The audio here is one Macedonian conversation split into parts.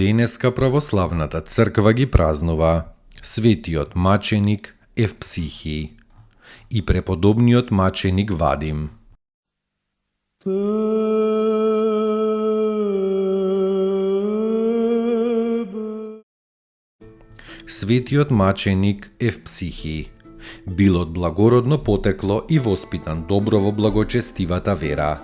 Денеска православната црква ги празнува светиот маченик Евпсихий и преподобниот маченик Вадим. Светиот маченик Евпсихий бил од благородно потекло и воспитан добро во благочестивата вера.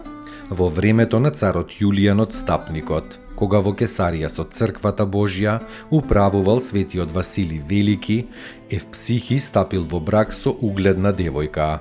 Во времето на царот Јулијан Отстапникот, кога во Кесарија со црквата Божја управувал светиот Василий Велики, Евпсихий стапил во брак со угледна девојка.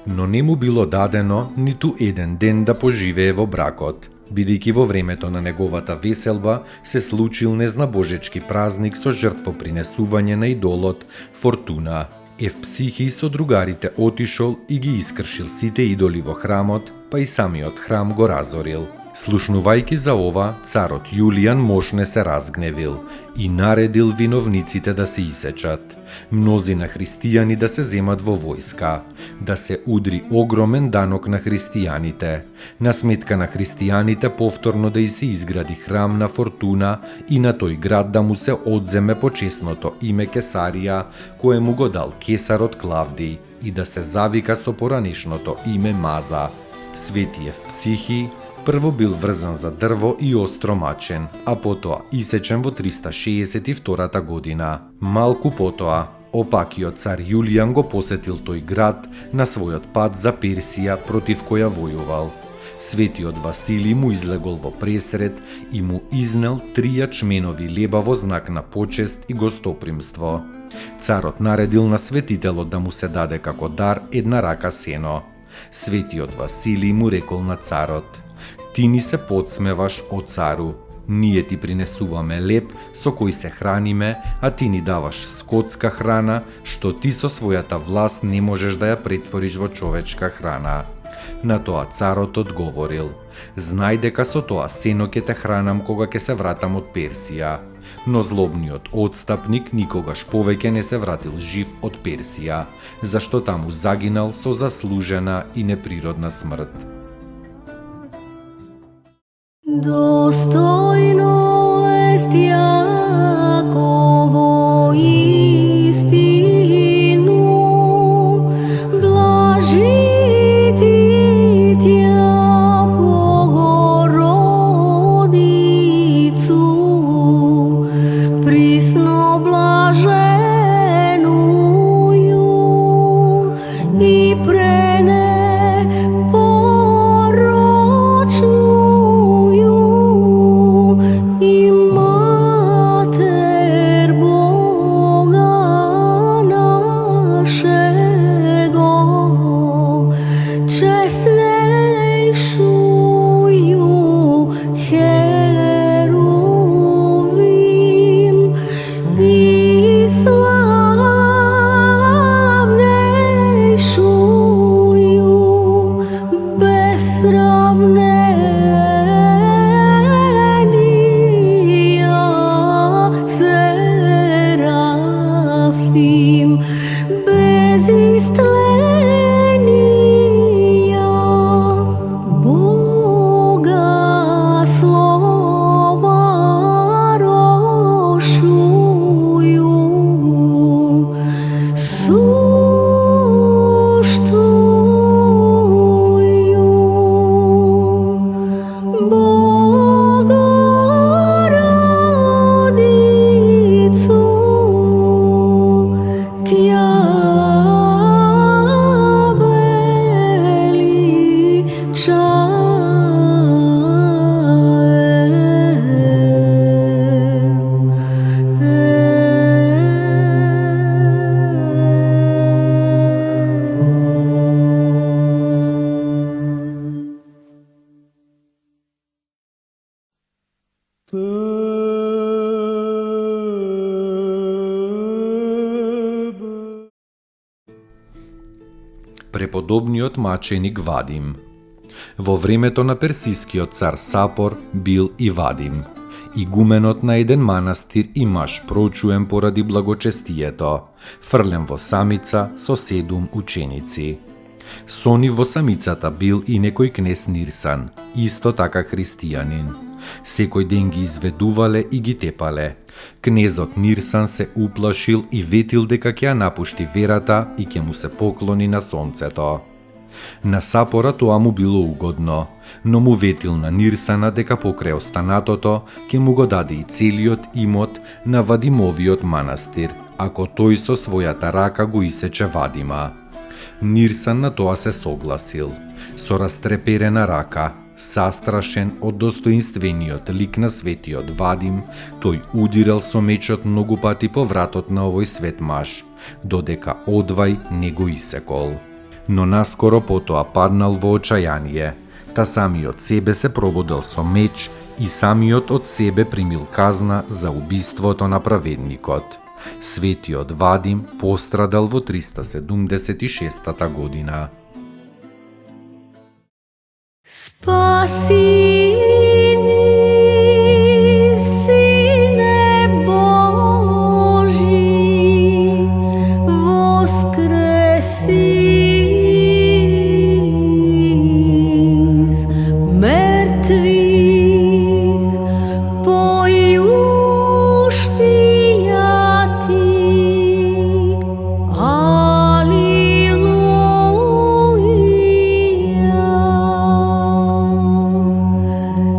Но не му било дадено ниту еден ден да поживее во бракот, бидејќи во времето на неговата веселба се случил незнабожечки празник со жртвопринесување на идолот Фортуна. Евпсихий со другарите отишол и ги искршил сите идоли во храмот, па и самиот храм го разорил. Слушнувајќи за ова, царот Јулијан мощне се разгневил и наредил виновниците да се исечат, мнозина христијани да се земат во војска, да се удри огромен данок на христијаните, на сметка на христијаните повторно да и се изгради храм на Фортуна и на тој град да му се одземе почесното име Кесарија, кое му го дал кесарот Клавдиј, и да се завика со поранешното име Маза. Свети Евпсихий прво бил врзан за дрво и остро мачен, а потоа исечен во 362 година. Малку потоа, опакиот цар Јулијан го посетил тој град на својот пат за Персија против која војувал. Светиот Василий му излегол во пресред и му изнел 3 ячменови леба во знак на почест и гостопримство. Царот наредил на светителот да му се даде како дар 1 рака сено. Светиот Василий му рекол на царот: "Ти ни се подсмеваш, о цару, ние ти принесуваме леб со кој се храниме, а ти ни даваш скотска храна, што ти со својата власт не можеш да ја претвориш во човечка храна." На тоа царот одговорил: "Знај дека со тоа сено ќе те хранам кога ќе се вратам од Персија." Но злобниот отстапник никогаш повеќе не се вратил жив од Персија, зашто таму загинал со заслужена и неприродна смрт. Достойно est Јаково истину, блажити Тја Богородицу, присно блаженују и пренепорочнују и Матер Бога нашего, честнейшую Херувим и славнейшую преподобниот маченик Вадим. Во времето на персискиот цар Сапор бил и Вадим, игуменот на еден манастир и маж прочуен поради благочестието, фрлен во самица со 7 ученици. Со нив во самицата бил и некој кнез Нирсан, исто така христијанин. Секој ден ги изведувале и ги тепале. Кнезот Нирсан се уплашил и ветил дека ќе ја напушти верата и ќе му се поклони на сонцето. На Сапора тоа му било угодно, но му ветил на Нирсана дека покрај останатото ќе му го даде и целиот имот на Вадимовиот манастир, ако тој со својата рака го исече Вадима. Нирсан на тоа се согласил. Со растреперена рака, састрашен од достоинствениот лик на светиот Вадим, тој удирал со мечот многу пати по вратот на овој свет маж, додека одвај не го исекол. Но наскоро потоа паднал во очајание, та самиот себе се пробудил со меч и самиот од себе примил казна за убиството на праведникот. Светиот Вадим пострадал во 376 година. Спаси ни, Сине Божи, воскреси из мертвих, поющия Ти, Аллилуйя.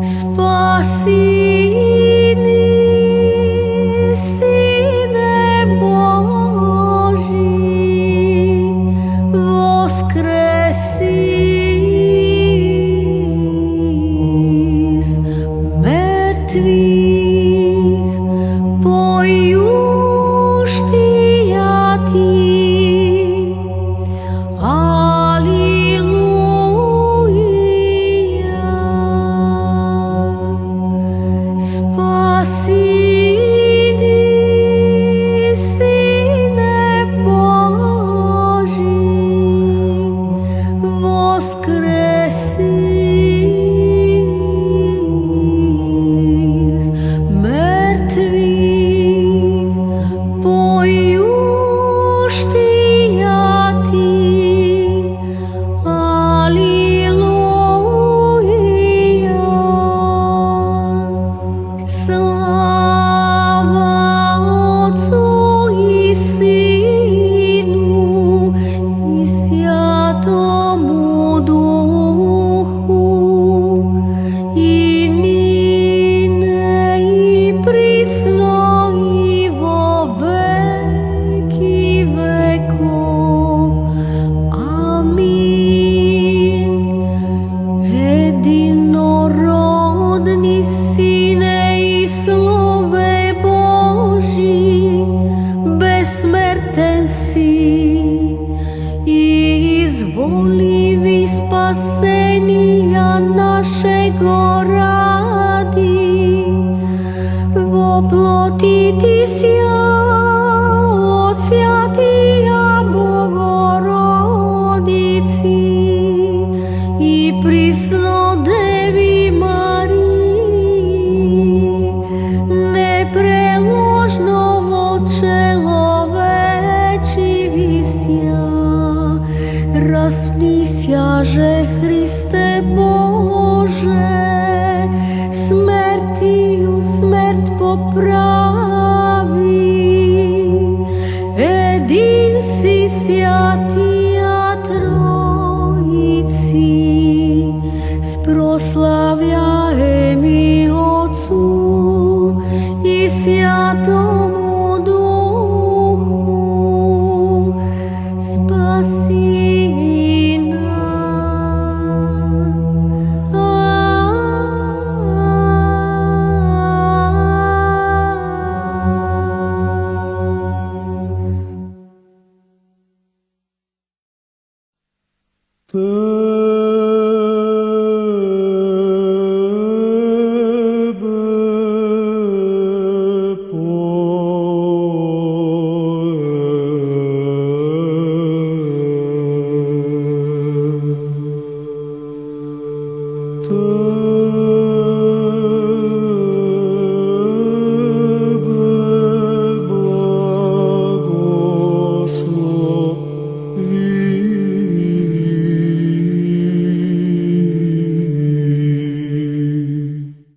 Спаси ни, Сине Божи, воскреси из мертвих, поющия Ти, Аллилуйя. Спаси ни, Сине Божи, воскреси из мертвих, поющия Ти, Аллилуйя. Слава Отцу и Сыну и Святому Духу, и ныне и присно и во веки веков. Аминь. Единородни Сине и Слове Божи, бессмертен си и изволиви спасения нашего ради, воплотитися от Святия Богородици и присно Деви Марии, непреложно во человечи вися. Распнися же, Христе Боже, смертью смерть поправи. Един си Святия Троицы, спрославляеми Отцу и Святому Духу. Спаси нас. Te